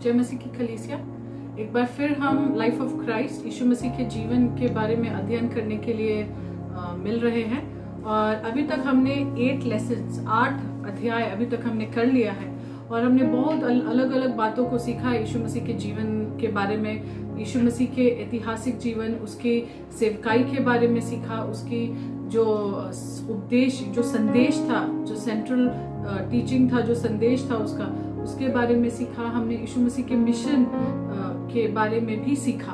जय मसीह की कलीसिया। एक बार फिर हम लाइफ ऑफ क्राइस्ट यीशु मसीह के जीवन के बारे में अध्ययन करने के लिए मिल रहे हैं। और अभी तक हमने 8 लेसन्स 8 अध्याय अभी तक हमने कर लिया है और हमने बहुत अलग अलग बातों को सीखा यीशु मसीह के जीवन के बारे में, यीशु मसीह के ऐतिहासिक जीवन, उसकी सेवकाई के बारे में सीखा, उसकी जो उपदेश, जो संदेश था, जो सेंट्रल टीचिंग था, जो संदेश था उसके बारे में सीखा। हमने यीशु मसीह के मिशन के बारे में भी सीखा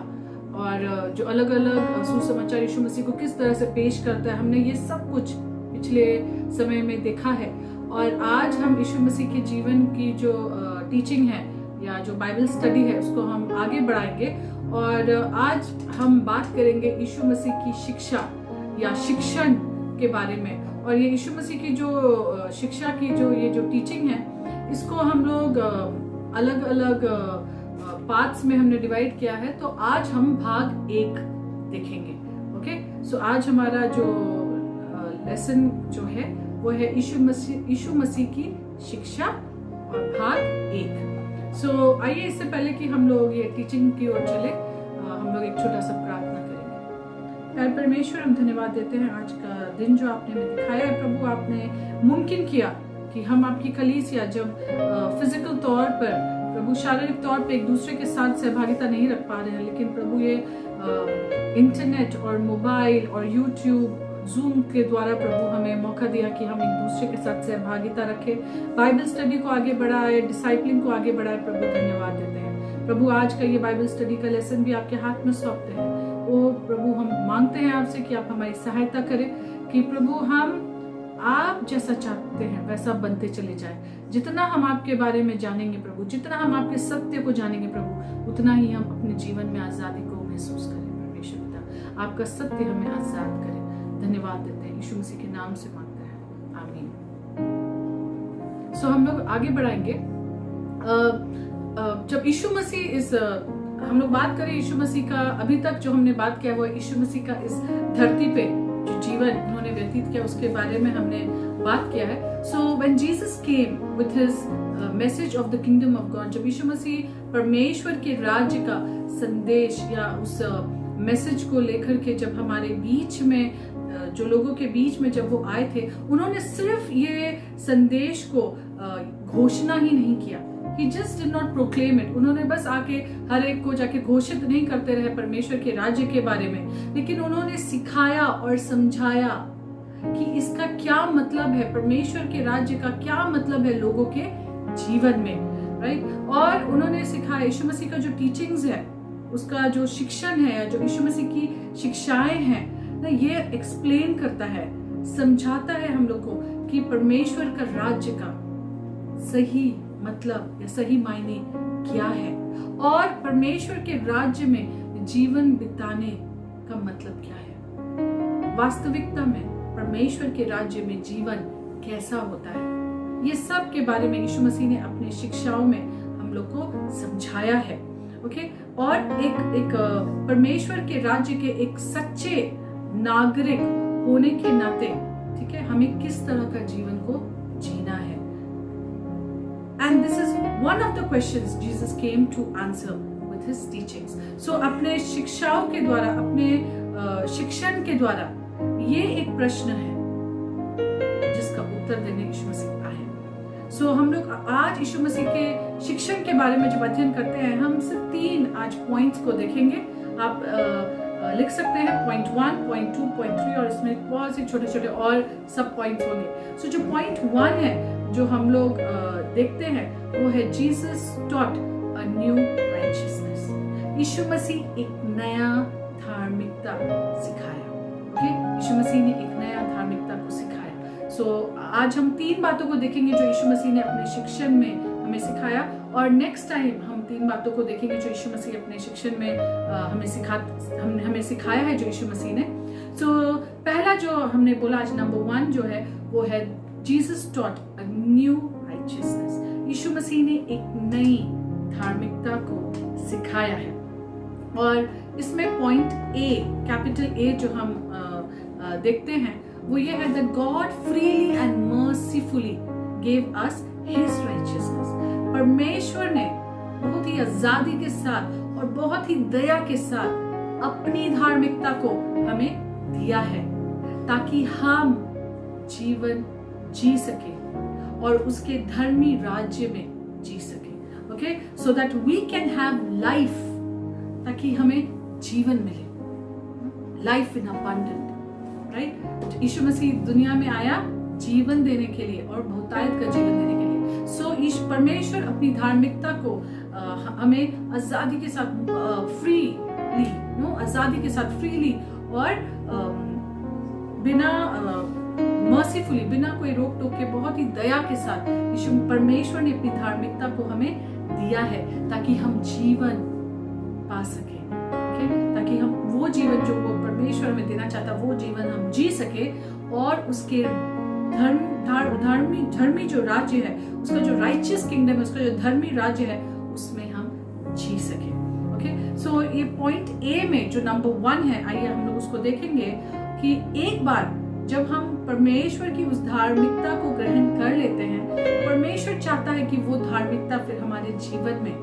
और जो अलग अलग सुसमाचार यीशु मसीह को किस तरह से पेश करता है, हमने ये सब कुछ पिछले समय में देखा है। और आज हम यीशु मसीह के जीवन की जो टीचिंग है या जो बाइबल स्टडी है उसको हम आगे बढ़ाएंगे और आज हम बात करेंगे यीशु मसीह की शिक्षा या शिक्षण के बारे में। और ये यीशु मसीह की जो शिक्षा की जो टीचिंग है, इसको हम लोग अलग अलग पार्ट्स में हमने डिवाइड किया है। तो आज हम भाग 1 देखेंगे। ओके, सो आज हमारा जो लेसन जो है वो है यीशु मसीह की शिक्षा और भाग 1। सो आइए, इससे पहले कि हम लोग ये टीचिंग की ओर चले, हम लोग एक छोटा सा प्रार्थना करेंगे। प्यारे परमेश्वर, हम धन्यवाद देते हैं आज का दिन जो आपने हमें दिखाया है। प्रभु, आपने मुमकिन किया कि हम आपकी कलीसिया जब फिजिकल तौर पर, प्रभु शारीरिक तौर पे एक दूसरे के साथ सहभागिता नहीं रख पा रहे हैं, लेकिन प्रभु ये इंटरनेट और मोबाइल और यूट्यूब, जूम के द्वारा प्रभु हमें मौका दिया कि हम एक दूसरे के साथ सहभागिता रखें, बाइबल स्टडी को आगे बढ़ाए, डिसाइपलिंग को आगे बढ़ाए। प्रभु धन्यवाद देते हैं। प्रभु आज का ये बाइबल स्टडी का लेसन भी आपके हाथ में सौंपते हैं। ओ प्रभु, हम मांगते हैं आपसे कि आप हमारी सहायता करें कि प्रभु हम आप जैसा चाहते हैं वैसा बनते चले जाए। जितना हम आपके बारे में जानेंगे प्रभु, जितना हम आपके सत्य को जानेंगे प्रभु, उतना ही हम अपने जीवन में आजादी को महसूस करें। परमेश्वर पिता, आपका सत्य हमें आजाद करे। धन्यवाद देते हैं, यीशु मसीह के नाम से मांगते हैं, आमीन। सो हम लोग आगे बढ़ाएंगे। जब यीशु मसीह हम लोग बात करें यीशु मसीह का, अभी तक जो हमने बात किया वो यीशु मसीह का इस धरती पे जो जीवन उन्होंने व्यतीत किया उसके बारे में हमने बात किया है। So when Jesus came with his message of the kingdom of God, जब यीशु मसीह परमेश्वर के राज्य का संदेश या उस मैसेज को लेकर के जब हमारे बीच में, जो लोगों के बीच में जब वो आए थे, उन्होंने सिर्फ ये संदेश को घोषणा ही नहीं किया। He just did not proclaim it. उन्होंने बस आके हर एक को जाके घोषित नहीं करते रहे परमेश्वर के राज्य के बारे में, लेकिन उन्होंने सिखाया और समझाया कि इसका क्या मतलब है, परमेश्वर के राज्य का क्या मतलब है लोगों के जीवन में, राइट। और उन्होंने सिखाया, यीशु मसीह का जो टीचिंग्स है, उसका जो शिक्षण है, जो यीशु मसीह की शिक्षाएं हैं ना, ये एक्सप्लेन करता है, समझाता है हम लोग को कि परमेश्वर का राज्य का सही मतलब या सही मायने क्या है और परमेश्वर के राज्य में जीवन बिताने का मतलब क्या है। वास्तविकता में परमेश्वर के राज्य में जीवन कैसा होता है, ये सब के बारे में यीशु मसीह ने अपने शिक्षाओं में हम लोग को समझाया है। ओके, और एक परमेश्वर के राज्य के एक सच्चे नागरिक होने के नाते, ठीक है, हमें किस तरह का जीवन को जीना है। And this is one of the questions Jesus came to answer with his teachings. So अपने शिक्षाओं के द्वारा, अपने शिक्षण के द्वारा ये एक प्रश्न है जिसका उत्तर देने यीशु मसीह आए। So हम लोग आज यीशु मसीह के शिक्षण के बारे में जब अध्ययन करते हैं, हम सिर्फ 3 आज पॉइंट्स को देखेंगे। आप लिख सकते हैं पॉइंट 1, पॉइंट 2, पॉइंट 3 और इसमें बहुत से छोटे छोटे और सब पॉइंट्स होंगे। सो जो पॉइंट 1 है जो हम लोग देखते हैं वो है Jesus taught a new righteousness. यीशु मसीह एक नया धार्मिकता सिखाया। ओके, यीशु मसीह ने एक नया धार्मिकता को सिखाया। सो आज हम 3 बातों को देखेंगे जो यीशु मसीह ने अपने शिक्षण में हमें सिखाया, और नेक्स्ट टाइम हम 3 बातों को देखेंगे जो यीशु मसीह अपने शिक्षण में हमें सिखाया है जो यीशु मसीह ने। सो पहला जो हमने बोला आज, नंबर 1 जो है वो है Jesus taught a new righteousness. यीशु मसीह ने एक नई धार्मिकता को सिखाया है। और इसमें पॉइंट ए, कैपिटल ए जो हम देखते हैं वो ये है, that God freely and mercifully gave us his righteousness. परमेश्वर ने बहुत ही ही आजादी के साथ और बहुत ही दया के साथ अपनी धार्मिकता को हमें दिया है, ताकि हम जीवन जी सके और उसके धर्मी राज्य में जी सके। Okay, so that we can have life, ताकि हमें जीवन मिले, life in abundant, right. Yeshu Masih दुनिया में आया जीवन देने के लिए और बहुतायत का जीवन देने के लिए। सो परमेश्वर अपनी धार्मिकता को हमें आजादी के साथ फ्रीली, आजादी के साथ फ्रीली और बिना मर्सीफुली, बिना कोई रोक टोक के, बहुत ही दया के साथ यीशु परमेश्वर ने अपनी धार्मिकता को हमें दिया है, ताकि हम जीवन पा सके, ताकि हम वो जीवन जो वो परमेश्वर हमें देना चाहता वो जीवन हम जी सके और उसके धर्मी जो राज्य है, उसका जो राइचियस किंगडम है, उसका जो धर्मी राज्य है, उसमें हम जी सके। ओके, सो ये पॉइंट ए में जो नंबर 1 है, आइए हम लोग उसको देखेंगे कि एक बार जब हम परमेश्वर की उस धार्मिकता को ग्रहण कर लेते हैं, परमेश्वर चाहता है कि वो धार्मिकता फिर हमारे जीवन में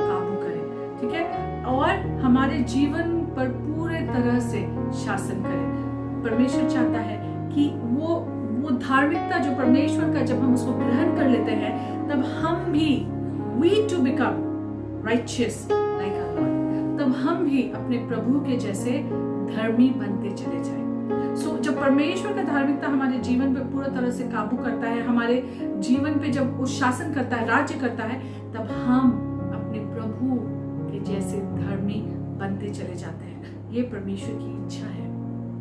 काबू करे, ठीक है, और हमारे जीवन पर पूरे तरह से शासन करे। परमेश्वर चाहता है कि वो धार्मिकता जो परमेश्वर का, जब हम उसको ग्रहण कर लेते हैं, तब हम भी we to become righteous like our Lord, तब हम भी अपने प्रभु के जैसे धर्मी बनते चले जाएं। सो जब परमेश्वर का धार्मिकता हमारे जीवन पे पूरा तरह से काबू करता है, हमारे जीवन पे जब वो शासन करता है, राज्य करता है, तब हम अपने प्रभु के जैसे धर्मी बनते चले जाते हैं। ये परमेश्वर की इच्छा है,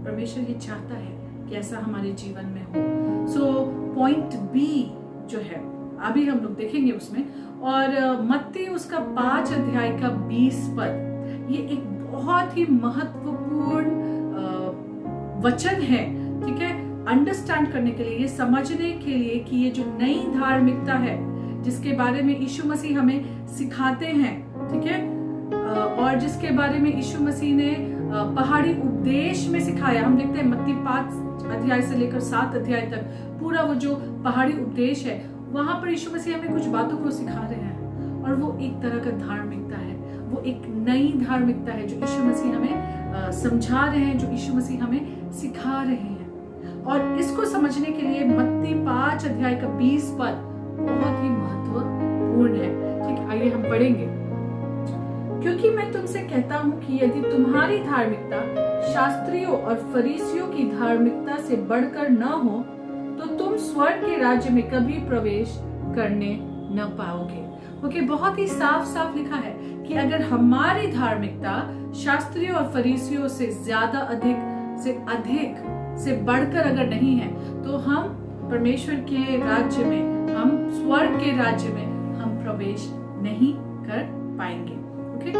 परमेश्वर ये चाहता है कि ऐसा हमारे जीवन में हो। सो पॉइंट बी जो है अभी हम लोग देखेंगे उसमें, और मत्ती उसका 5 अध्याय का 20 पद, ये एक बहुत ही महत्वपूर्ण वचन है, ठीक है, अंडरस्टैंड करने के लिए, ये समझने के लिए कि ये जो नई धार्मिकता है जिसके बारे में यीशु मसीह हमें सिखाते हैं, ठीक है, और जिसके बारे में यीशु मसीह ने पहाड़ी उपदेश में सिखाया। हम देखते हैं मत्ती 5 अध्याय से लेकर 7 अध्याय तक पूरा वो जो पहाड़ी उपदेश है, वहां पर यीशु मसीह हमें कुछ बातों को सिखा रहे हैं, और वो एक तरह का धार्मिकता है, वो एक नई धार्मिकता है जो यीशु मसीह हमें समझा रहे हैं, जो यीशु मसीह हमें सिखा रहे हैं। और इसको समझने के लिए मत्ती 5 अध्याय का 20 पद बहुत ही महत्वपूर्ण है, ठीक है, आइए हम पढ़ेंगे। क्योंकि मैं तुमसे कहता हूं कि यदि तुम्हारी धार्मिकता शास्त्रियों और फरीसियों की धार्मिकता से बढ़कर न हो, तो तुम स्वर्ग के राज्य में कभी प्रवेश करने न पाओगे। ओके, बहुत ही साफ साफ लिखा है कि अगर हमारी धार्मिकता शास्त्रियों और फरीसियों से ज्यादा अधिक से बढ़कर अगर नहीं है, तो हम परमेश्वर के राज्य में, हम स्वर्ग के राज्य में हम प्रवेश नहीं कर पाएंगे। ओके,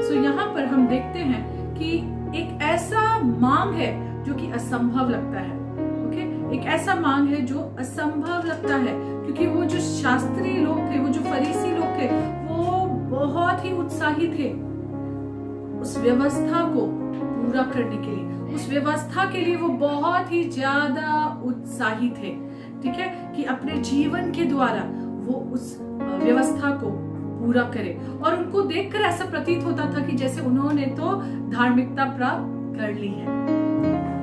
सो यहाँ पर हम देखते हैं कि एक ऐसा मांग है जो कि असंभव लगता है। ओके, एक ऐसा मांग है जो असंभव लगता है, क्योंकि वो जो शास्त्रीय लोग थे, वो जो फरीसी लोग थे, वो बहुत ही उत्साही थे उस व्यवस्था को पूरा करने के लिए, उस व्यवस्था के लिए वो बहुत ही ज्यादा उत्साही थे, ठीक है, कि अपने जीवन के द्वारा वो उस व्यवस्था को पूरा करे। और उनको देखकर ऐसा प्रतीत होता था कि जैसे उन्होंने तो धार्मिकता प्राप्त कर ली है,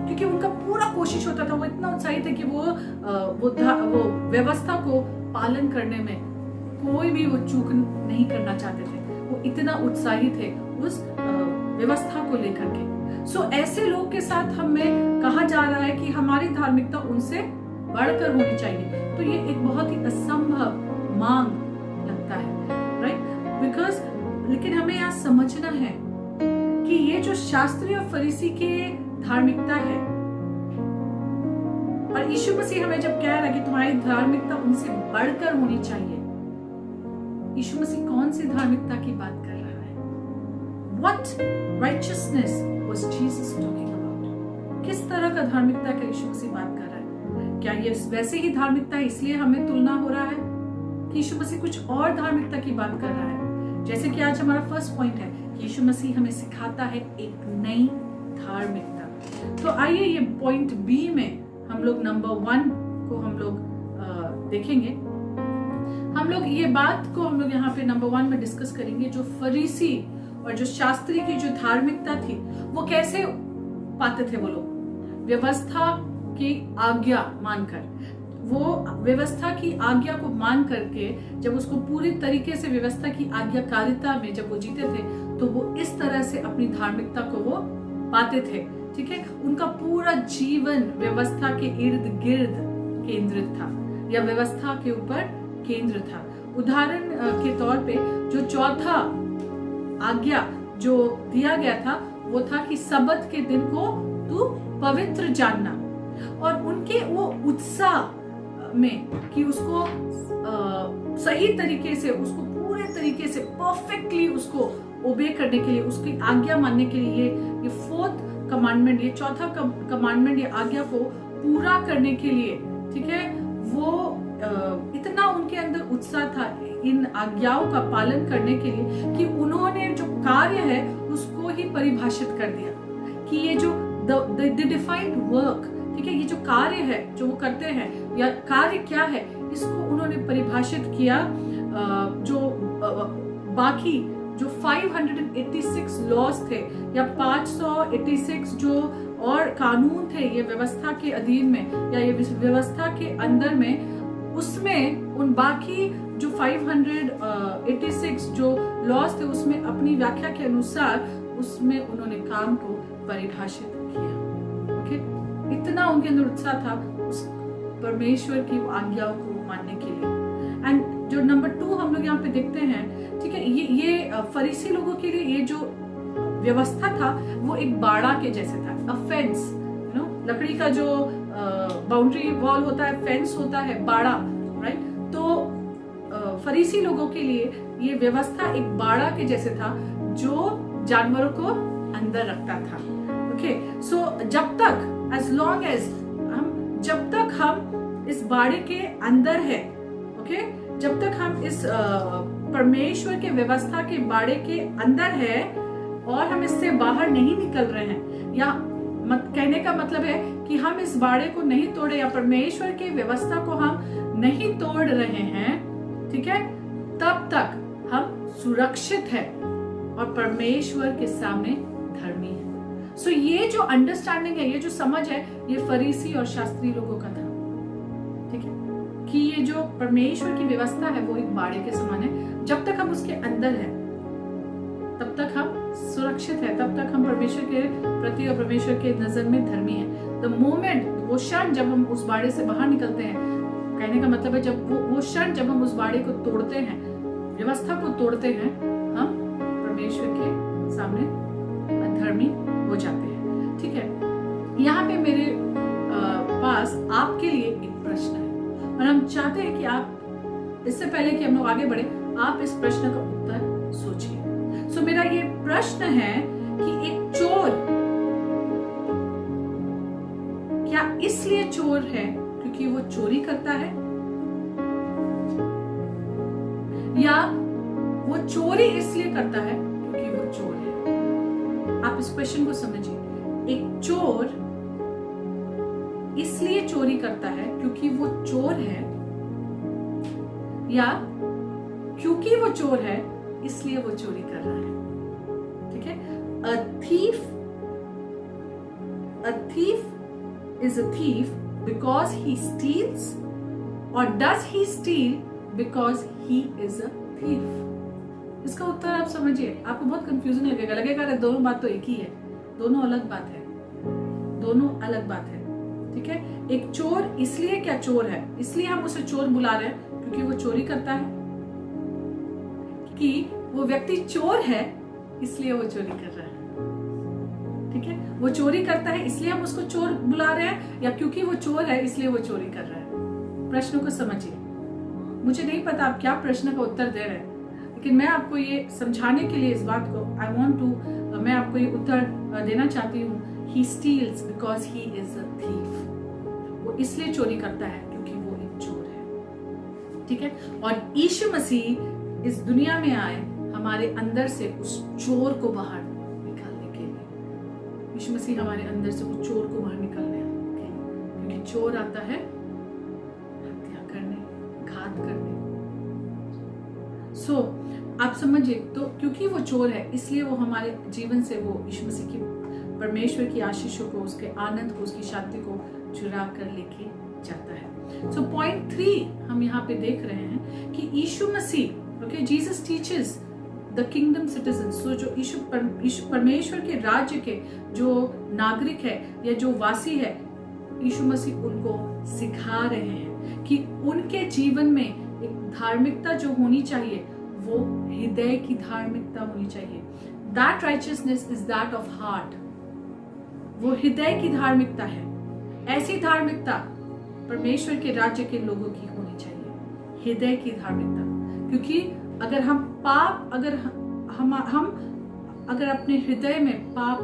क्योंकि उनका पूरा कोशिश होता था, वो इतना उत्साही थे कि वो व्यवस्था को पालन करने में कोई भी वो चूक नहीं करना चाहते थे, वो इतना उत्साही थे उस व्यवस्था को लेकर के। सो ऐसे लोग के साथ हमें कहा जा रहा है कि हमारी धार्मिकता उनसे बढ़कर होनी चाहिए, तो ये एक बहुत ही असंभव मांग लगता है, राइट, बिकॉज लेकिन हमें यहाँ समझना है कि ये जो शास्त्री और फरीसी के धार्मिकता है, और यीशु मसीह हमें जब कह रहा है कि तुम्हारी धार्मिकता उनसे बढ़कर होनी चाहिए, यीशु मसीह कौन सी धार्मिकता की बात कर रहा है? What righteousness was Jesus talking about? किस तरह का धार्मिकता का यीशु मसीह बात कर रहा है? क्या ये वैसे ही धार्मिकता है इसलिए हमें तुलना हो रहा है कि यीशु मसीह कुछ और धार्मिकता की बात कर रहा है? जैसे कि आज हमारा फर्स्ट पॉइंट है कि यीशु मसीह हमें सिखाता है एक नई धार्मिकता। तो आइए ये पॉइंट बी में हम लोग नंबर 1 को हम लोग देखेंगे। हम लोग ये बात को हम लोग यहाँ पे नंबर 1 में डिस्कस करेंगे। जो फरीसी और जो शास्त्री की जो धार्मिकता थी वो कैसे पाते थे वो लोग, व्यवस्था की आज्ञा मानकर, वो व्यवस्था की आज्ञा को मान करके जब उसको पूरी तरीके से व्यवस्था की आज्ञाकारिता में जब वो जीते थे तो वो इस तरह से अपनी धार्मिकता को वो पाते थे। ठीक है, उनका पूरा जीवन व्यवस्था के इर्द गिर्द केंद्रित था या व्यवस्था के ऊपर केंद्र था। उदाहरण के तौर पे जो चौथा आज्ञा जो दिया गया था वो था कि सबत के दिन को तू पवित्र जानना, और उनके वो उत्साह में कि उसको सही तरीके से, उसको पूरे तरीके से परफेक्टली उसको ओबे करने के लिए, उसकी आज्ञा मानने के लिए, ये 4th कमांडमेंट, ये चौथा कमांडमेंट, ये आज्ञा को पूरा करने के लिए, ठीक है, वो इतना उनके अंदर उत्साह था इन आज्ञाओं का पालन करने के लिए कि उन्होंने जो कार्य है उसको ही परिभाषित कर दिया कि ये जो द डिफाइंड वर्क, ठीक है, ये जो कार्य है जो वो करते हैं या कार्य क्या है, इसको उन्होंने परिभाषित किया। जो बाकी जो 586 लॉज थे या 586 जो और कानून थे ये व्यवस्था के अधीन में या ये व्यवस्था के अंदर में, उसमें उन बाकी जो 586 जो लॉज थे उसमें अपनी व्याख्या के अनुसार उसमें उन्होंने काम को परिभाषित किया। ओके, इतना उनके अंदर उत्साह था उस परमेश्वर की आज्ञाओं को मानने के लिए। एंड जो नंबर 2 हम लोग यहाँ पे देखते हैं, ठीक है, ये फरीसी लोगों के लिए ये जो व्यवस्था था वो एक बाड़ा के जैसे था, अ फेंस, यू नो, लकड़ी का जो बाउंड्री वॉल होता है, फेंस होता है, बाड़ा, राइट। तो फरीसी लोगों के लिए ये व्यवस्था एक बाड़ा के जैसे था जो जानवरों को अंदर रखता था। ओके, सो जब तक एज लॉन्ग एज जब तक हम इस बाड़े के अंदर है, ओके, जब तक हम इस परमेश्वर के व्यवस्था के बाड़े के अंदर है और हम इससे बाहर नहीं निकल रहे हैं, या कहने का मतलब है कि हम इस बाड़े को नहीं तोड़े या परमेश्वर के व्यवस्था को हम नहीं तोड़ रहे हैं, ठीक है, तब तक हम सुरक्षित है और परमेश्वर के सामने धर्मी है। सो ये जो अंडरस्टैंडिंग है, ये जो समझ है, ये फरीसी और शास्त्री लोगों का था, ठीक है, कि ये जो परमेश्वर की व्यवस्था है वो एक बाड़े के समान है। जब तक हम उसके अंदर है तब तक हम सुरक्षित है, तब तक हम परमेश्वर के प्रति और परमेश्वर के नजर में धर्मी है। द मोमेंट, वो क्षण जब हम उस बाड़े से बाहर निकलते हैं, कहने का मतलब है जब वो क्षण जब हम उस बाड़े को तोड़ते हैं, व्यवस्था को तोड़ते हैं, हम परमेश्वर के सामने धर्मी हो जाते हैं। ठीक है, यहाँ पे मेरे पास आपके लिए एक प्रश्न है और हम चाहते हैं कि आप, इससे पहले कि हम लोग आगे बढ़े, आप इस प्रश्न का उत्तर सोचिए। सो मेरा ये प्रश्न है कि एक चोर क्या इसलिए चोर है क्योंकि वो चोरी करता है, या वो चोरी इसलिए करता है क्योंकि वो चोर है? आप इस क्वेश्चन को समझिए। एक चोर इसलिए चोरी करता है क्योंकि वो चोर है, या क्योंकि वो चोर है इसलिए वो चोरी कर रहा है? ठीक है, a thief is a thief because he steals, or does he steal because he is a thief? इसका उत्तर आप समझिए। आपको बहुत कंफ्यूजन लगेगा दोनों बात तो एक ही है, दोनों अलग बात है, दोनों अलग बात है। ठीक है, एक चोर इसलिए क्या चोर है, इसलिए हम उसे चोर बुला रहे हैं क्योंकि वो चोरी करता है, कि वो व्यक्ति चोर है इसलिए वो चोरी कर रहा है। ठीक है, वो चोरी करता है इसलिए हम उसको चोर बुला रहे हैं, या क्योंकि वो चोर है इसलिए वो चोरी कर रहा है? प्रश्न को समझिए। मुझे नहीं पता आप क्या प्रश्न का उत्तर दे रहे हैं, लेकिन मैं आपको ये समझाने के लिए इस बात को मैं आपको ये उत्तर देना चाहती हूँ। He steals because he is a thief. वो इसलिए चोरी करता है क्योंकि वो एक चोर है। ठीक है, और यीशु मसीह इस दुनिया में आए हमारे अंदर से उस चोर को बाहर निकालने के लिए। यीशु मसीह हमारे अंदर से उस चोर को बाहर निकालने के लिए, क्योंकि चोर आता है हत्या करने, घात करने, सो आप समझिए, तो क्योंकि वो चोर है इसलिए वो हमारे जीवन से वो यीशु मसीह की परमेश्वर की आशीषों को, उसके आनंद को, उसकी शांति को चुरा कर लेके जाता है। सो पॉइंट 3 हम यहाँ पे देख रहे हैं कि यीशु मसीह, okay, Jesus teaches the kingdom citizen. So जो यीशु परमेश्वर के राज्य के जो नागरिक है या जो वासी है, यीशु मसीह उनको सिखा रहे हैं कि उनके जीवन में एक धार्मिकता जो होनी चाहिए वो हृदय की धार्मिकता होनी चाहिए। That righteousness is that of heart। वो हृदय की धार्मिकता है। ऐसी धार्मिकता परमेश्वर के राज्य के लोगों की होनी चाहिए, हृदय की धार्मिकता। क्योंकि अगर हम पाप, अगर हम अगर अपने हृदय में पाप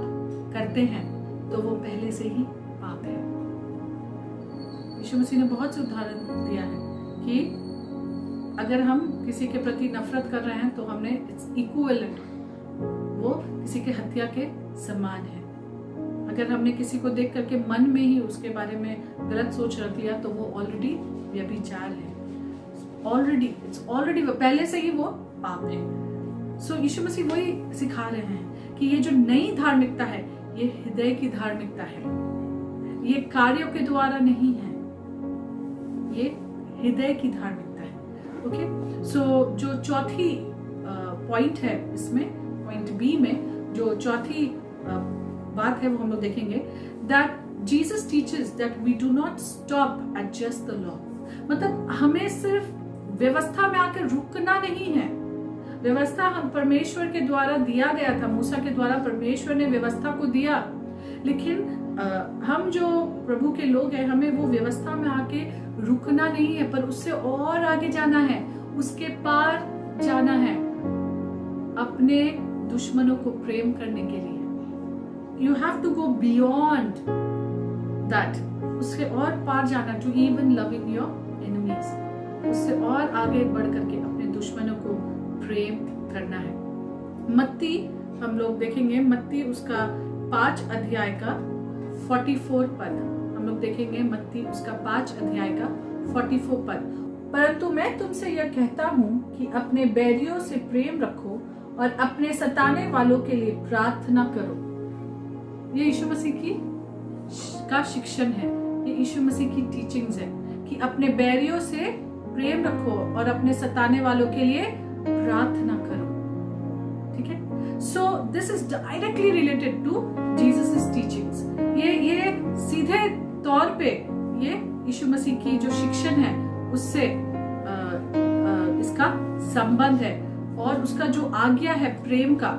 करते हैं तो वो पहले से ही पाप है। यीशु मसीह ने बहुत से उदाहरण दिया है कि अगर हम किसी के प्रति नफरत कर रहे हैं तो हमने इट्स इक्विवेलेंट, वो किसी के हत्या के समान है। अगर हमने किसी को देख करके मन में ही उसके बारे में गलत सोच रख लिया तो वो ऑलरेडी व्यभिचार है, ऑलरेडी पहले से ही वो पाप है। सो यीशु मसीह वही सिखा रहे हैं कि ये जो नई धार्मिकता है ये हृदय की धार्मिकता है, ये कार्यों के द्वारा नहीं है, ये हृदय की धार्मिकता है। ओके, सो जो चौथी पॉइंट है इसमें, पॉइंट बी में जो चौथी बात है वो हम लोग देखेंगे, that Jesus teaches that we do not stop at just the law. मतलब हमें सिर्फ व्यवस्था में आकर रुकना नहीं है। व्यवस्था हम परमेश्वर के द्वारा दिया गया था, मूसा के द्वारा परमेश्वर ने व्यवस्था को दिया, लेकिन हम जो प्रभु के लोग हैं हमें वो व्यवस्था में आके रुकना नहीं है, पर उससे और आगे जाना है, उसके पार जाना है, अपने दुश्मनों को प्रेम करने के लिए। You have to go beyond that, उससे और पार जाना, to even loving your enemies, उससे और आगे बढ़ करके अपने दुश्मनों को प्रेम करना है। मत्ती हम लोग देखेंगे, मत्ती उसका 5 अध्याय का 44 पद हम लोग देखेंगे, मत्ती उसका 5 अध्याय का 44 पद। परंतु मैं तुमसे यह कहता हूँ कि अपने बैरियों से प्रेम रखो और अपने सताने वालों के लिए प्रार्थना करो। ये यीशु मसीह का शिक्षण है, ये यीशु मसीह की टीचिंग्स है कि अपने बैरियों से प्रेम रखो और अपने सताने वालों के लिए प्रार्थना करो। ठीक है, so this is directly related to Jesus teachings. ये सीधे तौर पे ये यीशु मसीह की जो शिक्षण है उससे इसका संबंध है, और उसका जो आज्ञा है प्रेम का,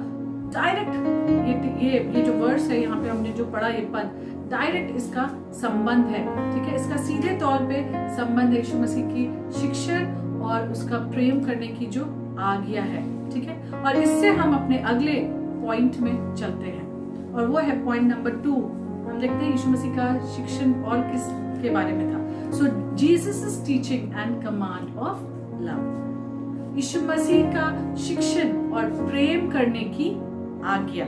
डायरेक्ट ये जो वर्स है यहाँ पे हमने जो पढ़ा, ये पद डायरेक्ट इसका संबंध है। ठीक है, इसका सीधे तौर पे संबंध है यीशु मसीह की शिक्षण और उसका प्रेम करने की जो आज्ञा है। ठीक है, और इससे हम अपने अगले पॉइंट में चलते हैं, और वो है पॉइंट नंबर 2। हम देखते हैं यीशु मसीह का शिक्षण और किस के बारे में था। So Jesus teaching and command of love, यीशु मसीह का शिक्षण और प्रेम करने की आज्ञा।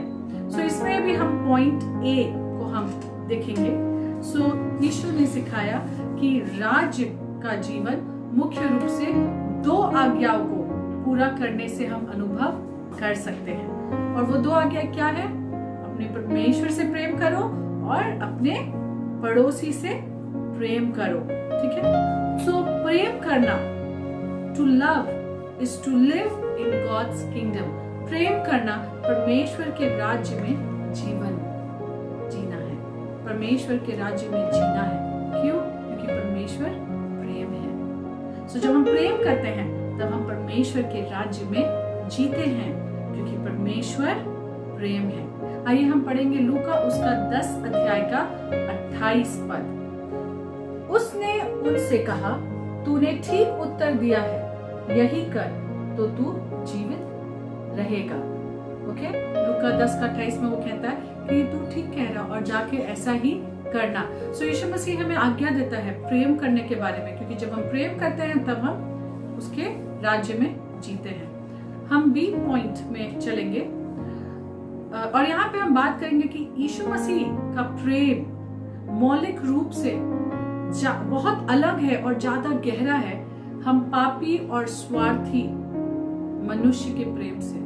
सो इसमें भी हम पॉइंट ए को हम देखेंगे। सो यीशु ने सिखाया कि राज्य का जीवन मुख्य रूप से 2 आज्ञाओं को पूरा करने से हम अनुभव कर सकते हैं, और वो 2 आज्ञा क्या है? अपने परमेश्वर से प्रेम करो और अपने पड़ोसी से प्रेम करो। ठीक है, सो प्रेम करना, to love is to live in God's kingdom. प्रेम करना परमेश्वर के राज्य में जीवन जीना है, परमेश्वर के राज्य में जीना है। क्यों? क्योंकि परमेश्वर प्रेम है। सो जब हम प्रेम करते हैं तब हम परमेश्वर के राज्य में जीते हैं, क्योंकि परमेश्वर प्रेम है। आइए हम पढ़ेंगे लूका उसका 10 अध्याय का 28 पद। उसने उनसे कहा, तूने ठीक उत्तर दिया है, यही कर तो तू जीवित रहेगा। ओके, लूका 10 का 28 में वो कहता है कि तू ठीक कह रहा और जाके ऐसा ही करना। सो यीशु मसीह हमें आज्ञा देता है प्रेम करने के बारे में, क्योंकि जब हम प्रेम करते हैं तब हम उसके राज्य में जीते हैं। हम बी पॉइंट में चलेंगे, और यहाँ पे हम बात करेंगे कि यीशु मसीह का प्रेम मौलिक रूप से बहुत अलग है और ज्यादा गहरा है हम पापी और स्वार्थी मनुष्य के प्रेम से।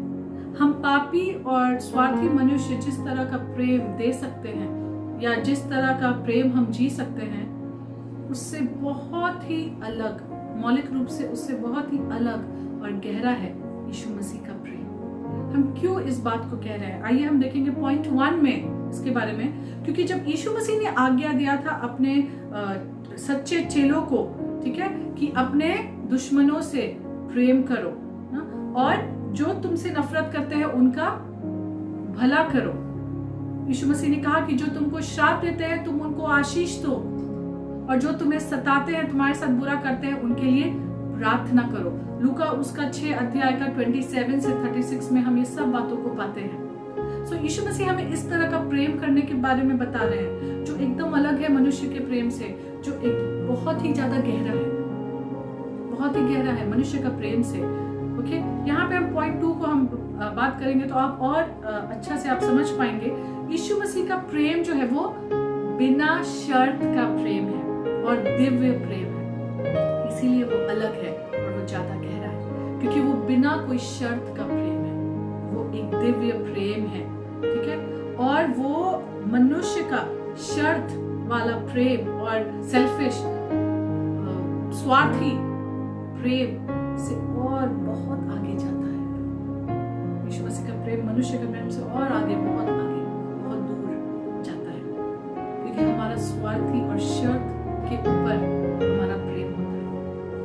हम पापी और स्वार्थी मनुष्य जिस तरह का प्रेम दे सकते हैं या जिस तरह का प्रेम हम जी सकते हैं, उससे बहुत ही अलग, मौलिक रूप से उससे बहुत ही अलग और गहरा है यीशु मसीह का प्रेम। हम क्यों इस बात को कह रहे हैं, आइए हम देखेंगे पॉइंट 1 में इसके बारे में। क्योंकि जब यीशु मसीह ने आज्ञा दिया था अपने सच्चे चेलों को, ठीक है, कि अपने दुश्मनों से प्रेम करो और जो तुमसे नफरत करते हैं उनका भला करो। यीशु मसीह ने कहा कि जो तुमको श्राप देते हैं तुम उनको आशीष दो, और जो तुम्हें सताते हैं, तुम्हारे साथ बुरा करते हैं, उनके लिए प्रार्थना करो। लूका उसका 6 अध्याय का 27 से 36 में हम ये सब बातों को पाते हैं। सो यीशु मसीह हमें इस तरह का प्रेम करने के बारे में बता रहे हैं जो एकदम अलग है मनुष्य के प्रेम से, जो एक बहुत ही ज्यादा गहरा है, बहुत ही गहरा है मनुष्य का प्रेम से। ओके, यहाँ पे हम पॉइंट 2 को हम बात करेंगे तो आप और अच्छा से आप समझ पाएंगे। यीशु मसीह का प्रेम जो है वो बिना शर्त का प्रेम है और दिव्य प्रेम है, इसीलिए वो अलग है और वो ज्यादा गहरा है, क्योंकि वो बिना कोई शर्त का प्रेम है, वो एक दिव्य प्रेम है, ठीक है। और वो मनुष्य का शर्त वाला प्रेम और सेल्फिश स्वार्थी प्रेम से और बहुत आगे जाता है। यीशु मसीह का प्रेम मनुष्य के प्रेम से और आगे, बहुत आगे, बहुत दूर जाता है, क्योंकि हमारा स्वार्थी और शर्त के ऊपर हमारा प्रेम होता है,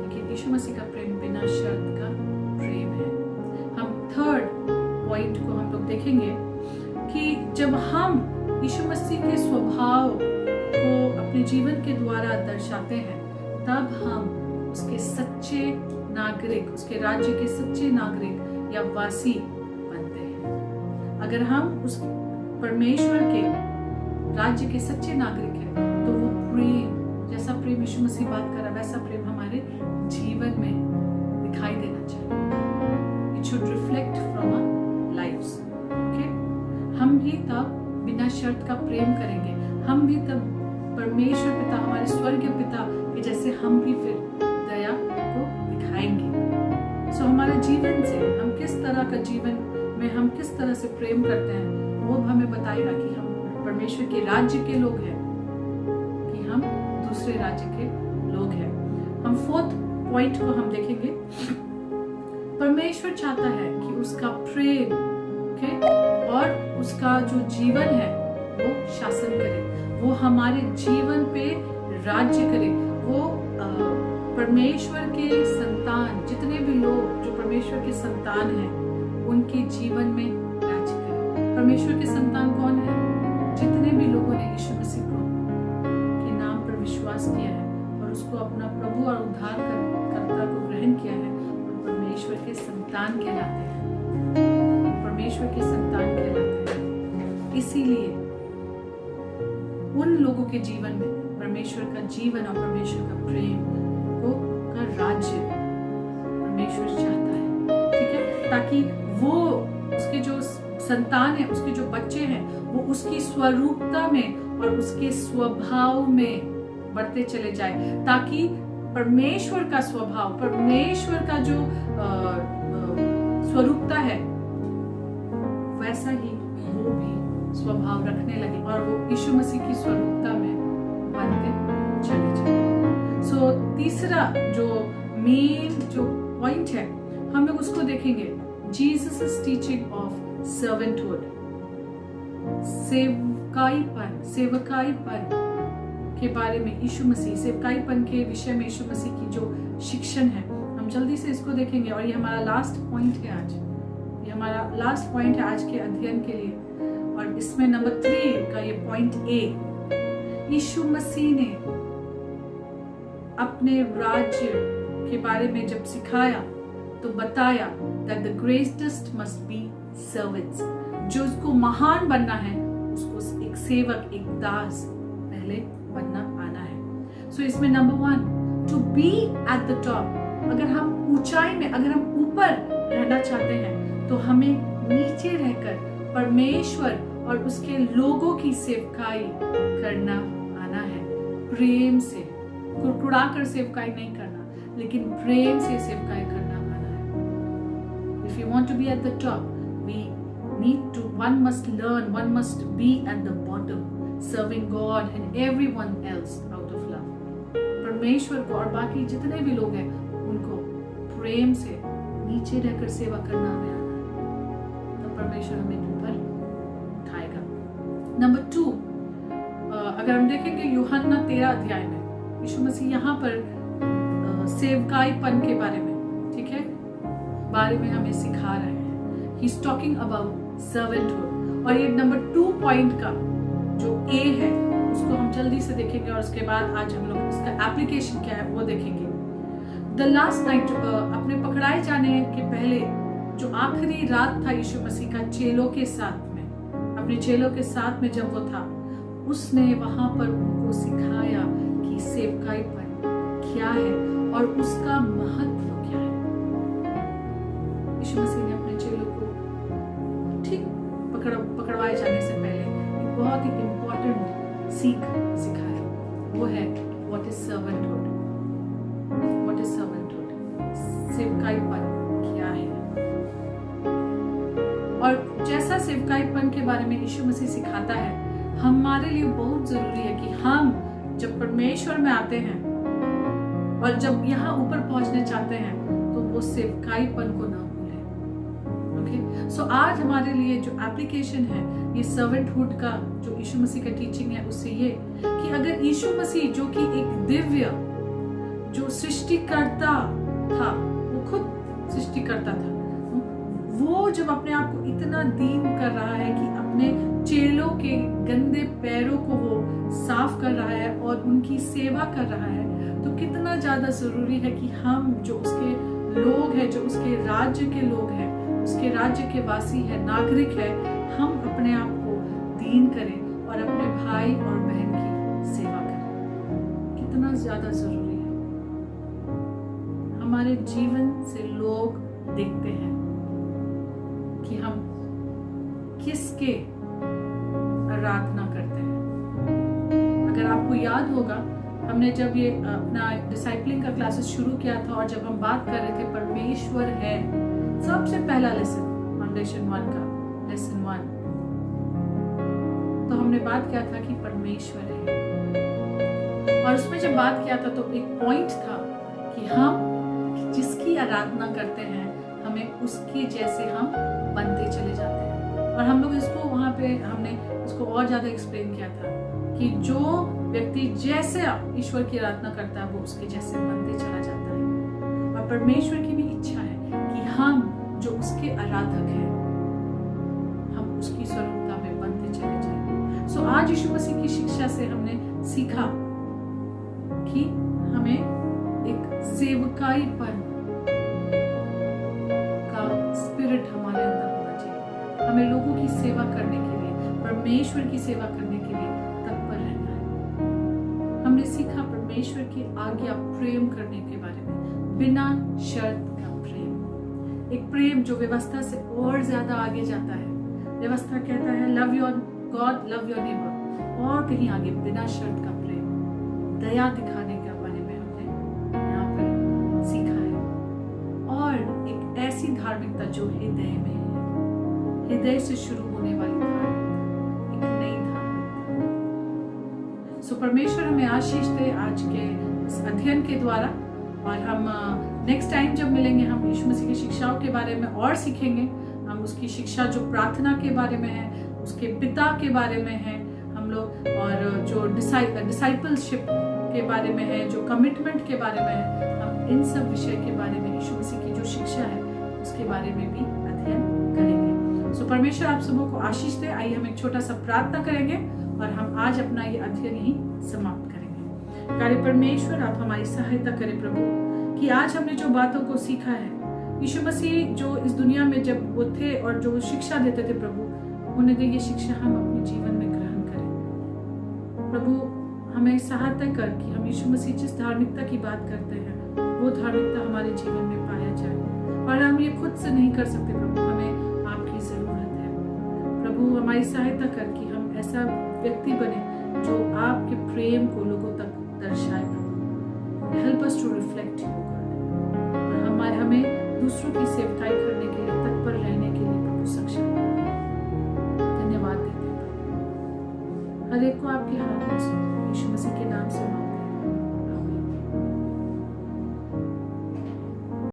लेकिन यीशु मसीह का प्रेम बिना शर्त का प्रेम है। हम 3rd पॉइंट को हम लोग देखेंगे कि जब हम यीशु मसीह के स्वभाव को अपने जीवन के द्वारा दर्शाते हैं, तब हम उसके सच्चे नागरिक, उसके राज्य के सच्चे नागरिक या वासी बनते हैं। अगर हम उस परमेश्वर के राज्य के सच्चे नागरिक हैं, तो वो प्रेम, जैसा प्रेम यीशु मसीह बात कर रहा है, वैसा प्रेम हमारे जीवन में दिखाई देना चाहिए। It should reflect from our lives. Okay? हम भी तब बिना शर्त का प्रेम करेंगे, हम भी तब परमेश्वर पिता, हमारे स्वर्गीय पिता के जैसे हम भी फिर दया को दिखाएंगे। सो हमारे जीवन से हम किस तरह का जीवन में हम किस तरह से प्रेम करते हैं, वो हमें बताएगा कि हम परमेश्वर के राज्य के लोग हैं कि हम दूसरे राज्य के लोग हैं। हम 4th पॉइंट को हम देखेंगे। परमेश्वर चाहता है कि उसका प्रेम, ओके, और उसका जो जीवन है वो शासन करे, वो हमारे जीवन पे राज्य करे। वो परमेश्वर के संतान, जितने भी लोग जो परमेश्वर के संतान हैं, उनके जीवन में राज्य करे। परमेश्वर के संतान कौन है? जितने भी लोगों ने यीशु मसीह को के नाम पर विश्वास किया है और उसको अपना प्रभु और उद्धारकर्ता को ग्रहण किया है, और परमेश्वर के संतान कहलाते हैं, परमेश्वर के संतान कहलाते हैं। इसीलिए उन लोगों के जीवन में परमेश्वर का जीवन और परमेश्वर का प्रेम को का राज्य परमेश्वर चाहता है, ठीक है, ताकि वो उसके जो संतान है, उसके जो बच्चे हैं, वो उसकी स्वरूपता में और उसके स्वभाव में बढ़ते चले जाए, ताकि परमेश्वर का स्वभाव, परमेश्वर का जो स्वरूपता है, वैसा ही वो भी स्वभाव रखने लगे और वो यीशु मसीह की स्वरूपता में बनते चले जाए। सो तीसरा जो मेन जो पॉइंट है, हम लोग उसको देखेंगे, जीसस इज टीचिंग ऑफ सर्वेंटहुड, सेवकाईपन के बारे में यीशु मसीह, सेवकाईपन के विषय में यीशु मसीह की जो शिक्षण है, हम जल्दी से इसको देखेंगे। और ये हमारा लास्ट पॉइंट है आज, ये हमारा लास्ट पॉइंट है आज के अध्ययन के लिए। और इसमें नंबर 3 का ये पॉइंट ए, यीशु मसीह ने अपने राज्य के बारे में जब सिखाया तो बताया that the greatest must be servants, जो उसको महान बनना है उसको एक सेवक, एक दास पहले बनना आना है। सो इसमें number 1, to be at the top, अगर हम ऊंचाई में, अगर हम ऊपर रहना चाहते हैं तो हमें नीचे रहकर परमेश्वर और उसके लोगों की सेवकाई करना आना है, प्रेम से, कुड़कुड़ा कर सेवकाई नहीं करना, लेकिन प्रेम से सेवकाई करना आना है। If if you want to be at the top, one must learn, one must be at the bottom, serving God and everyone else out of love. परमेश्वर को और बाकी जितने भी लोग हैं उनको प्रेम से नीचे रहकर सेवा करना हमें आना है, तो परमेश्वर हमें ऊपर उठाएगा। नंबर 2, अगर हम देखेंगे यूहन्ना 13 अध्याय में यीशु मसीह यहाँ पर सेवकाईपन के बारे में, ठीक है, बारे में हमें सिखा रहे हैं। He is talking about servanthood. और ये नंबर 2 पॉइंट का जो ए है उसको हम जल्दी से देखेंगे और उसके बाद आज हम लोग इसका एप्लीकेशन क्या है वो देखेंगे। द लास्ट नाइट, अपने पकड़ाए जाने के पहले जो आखिरी रात था यीशु मसीह का चेलों के साथ में, अपने चेलों के साथ में जब वो था, उसने वहां पर उनको सिखाया कि सेवकाईपन क्या है और उसका महत्व क्या है। यीशु मसीह ने अपने चेलों को ठीक पकड़वाए जाने से पहले एक बहुत ही इंपॉर्टेंट सीख सिखाया, वो है व्हाट इज सर्वेंटहुड। व्हाट इज सर्वेंटहुड, सेवकाईपन क्या है। और जैसा सेवकाईपन के बारे में यीशु मसीह सिखाता है, हमारे लिए बहुत जरूरी है कि हम जब परमेश्वर में आते हैं और जब यहाँ ऊपर पहुंचने चाहते हैं तो वो सेवकाईपन को ना भूलें। ओके, सो आज हमारे लिए जो एप्लीकेशन है ये सर्वेंटहुड का, जो यीशु मसीह का टीचिंग है, उससे ये कि अगर यीशु मसीह जो कि एक दिव्य जो सृष्टिकर्ता था, वो खुद सृष्टिकर्ता था, वो जब अपने आप को इतना दीन कर रहा है कि अपने चेलों के गंदे पैरों को वो साफ कर रहा है और उनकी सेवा कर रहा है, तो कितना ज्यादा जरूरी है कि हम जो उसके लोग हैं, जो उसके राज्य के लोग हैं, उसके राज्य के वासी है, नागरिक है, हम अपने आप को दीन करें और अपने भाई और बहन की सेवा करें। कितना ज्यादा जरूरी है। हमारे जीवन से लोग देखते हैं कि हम किसके आराधना करते हैं। अगर आपको याद होगा, हमने जब ये अपना डिसाइपलिंग का क्लासेस शुरू किया था और जब हम बात कर रहे थे परमेश्वर है, सबसे पहला लेसन फाउंडेशन 1 का लेसन 1, तो हमने बात किया था कि परमेश्वर है। और उसमें जब बात किया था तो एक पॉइंट था कि हम जिसकी आराधना करते हैं हमें उसके जैसे हम बनते चले जाते हैं। और हम लोग इसको वहां पे हमने इसको और ज्यादा एक्सप्लेन किया था कि जो व्यक्ति जैसे ईश्वर की आराधना करता है वो उसके जैसे बनते चला जाता है। और परमेश्वर की भी इच्छा है कि हम जो उसके आराधक हैं हम उसकी स्वरूपता में बनते चले जाएं। सो आज यीशु मसीह की शिक्षा से हमने सीखा कि हमें एक सेवकाईपन का स्पिरिट हमारे अंदर होना चाहिए। हमें लोगों की सेवा करने के लिए, परमेश्वर की सेवा करने के लिए तत्पर रहना है। हमने सीखा परमेश्वर की आज्ञा प्रेम करने के बारे में, बिना शर्त का प्रेम, एक प्रेम जो व्यवस्था से और ज्यादा आगे जाता है। व्यवस्था कहता है love your God, love your neighbour, और कहीं आगे बिना शर्त का प्रेम, दया दिखाने के बारे में हमने यहाँ पर सीखा है। और एक ऐसी धार्मिकता जो हृदय में है, हृदय से शुरू होने वाली धार्मिकता, एक नई धार्मिकता। सो परमेश्वर हमें आशीष दे आज के इस अध्ययन के द्वारा। और हम नेक्स्ट टाइम जब मिलेंगे हम यीशु मसीह की शिक्षाओं के बारे में और सीखेंगे। हम उसकी शिक्षा जो प्रार्थना के बारे में है, उसके पिता के बारे में है हम लोग, और जो डिसाइपलशिप के बारे में है, जो कमिटमेंट के बारे में है, हम इन सब विषय के बारे में यीशु मसीह की जो शिक्षा है उसके बारे में भी अध्ययन करेंगे। सो परमेश्वर आप सबों को आशीष दे। आइए हम एक छोटा सा प्रार्थना करेंगे और हम आज अपना ये अध्ययन यहीं समाप्त करेंगे। कार्य परमेश्वर आप हमारी सहायता करें प्रभु, कि आज हमने जो बातों को सीखा है, यीशु मसीह जो इस दुनिया में जब वो थे और जो शिक्षा देते थे प्रभु, उन्हें दे ये शिक्षा हम अपने जीवन में ग्रहण करें। प्रभु हमें सहायता कर कि हम यीशु मसीह जिस धार्मिकता की बात करते हैं वो धार्मिकता हमारे जीवन में पाया जाए। और हम ये खुद से नहीं कर सकते प्रभु, हमें आपकी जरूरत है। प्रभु हमारी सहायता कर कि हम ऐसा व्यक्ति बने जो आपके प्रेम को लोगों तक दर्शाए प्रभु। Help us to reflect you God, और हमें दूसरों की सेवकाई करने के लिए हर एक को आपके हाथ में सौंप, यीशु मसीह के नाम से मांगते